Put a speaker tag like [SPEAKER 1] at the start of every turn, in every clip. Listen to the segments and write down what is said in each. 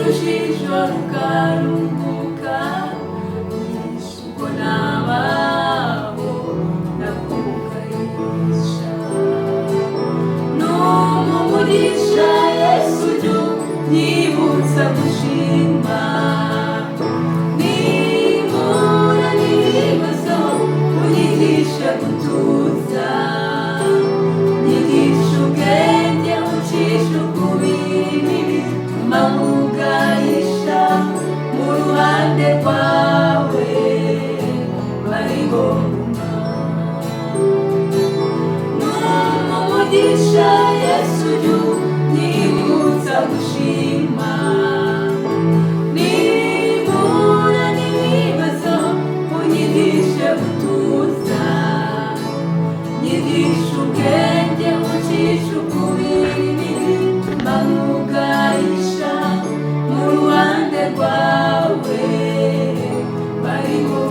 [SPEAKER 1] urujijo rukarumbuka uko nabaho nakugahisha n'umugisha Yesu ujya unyibutsa gushima nimpura n'ibibazo unyigisha gutuza nyigisha ubwenge ucisha ukubiri mamugahisha mu ruhande rwawe bariho n'umugisha Yesu ujya unyibutsa gushima nimpura n'ibibazo unyigishe gutuza nyigisha ubwenge ucisha ukubiri mamugahisha mu ruhande rwawe bariho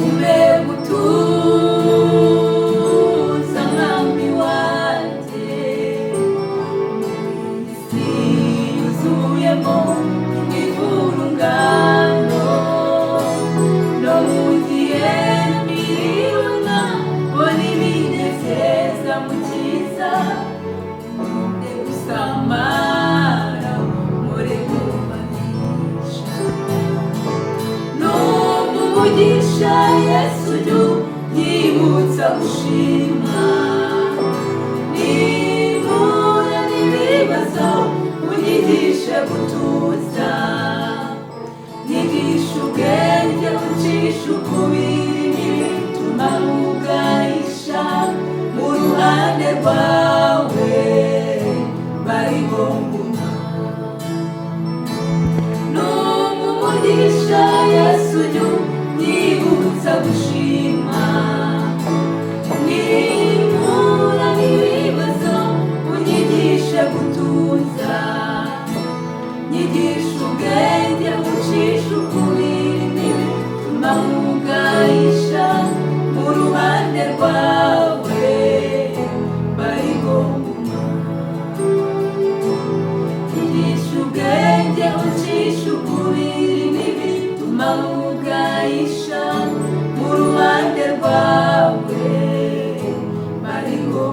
[SPEAKER 1] umpe gutuza mwami wanjye isi yuzuyemo imivurungano no mu gihe mbiriwe nkabona ibinezeza mu cyiza mure gusamara mure kubanisha n'umugisha Yesu ujya unyibutsa gushima nimpura n'ibibazo unyigishe gutuza nyigisha ubwenge ucisha ukubiri bituma mugahisha mu ruhande rwawe bariho n'umugisha Yesu ujya unyibutsa gushima nimpura n'ibibazo unyigishe gutuza nyigisha ubwenge ucisha ukubiri bituma mugahisha mu ruhande rwawe bariho nyigisha ubwenge ucisha ukubiri bituma mugahisha mu ruhande rwawe bariho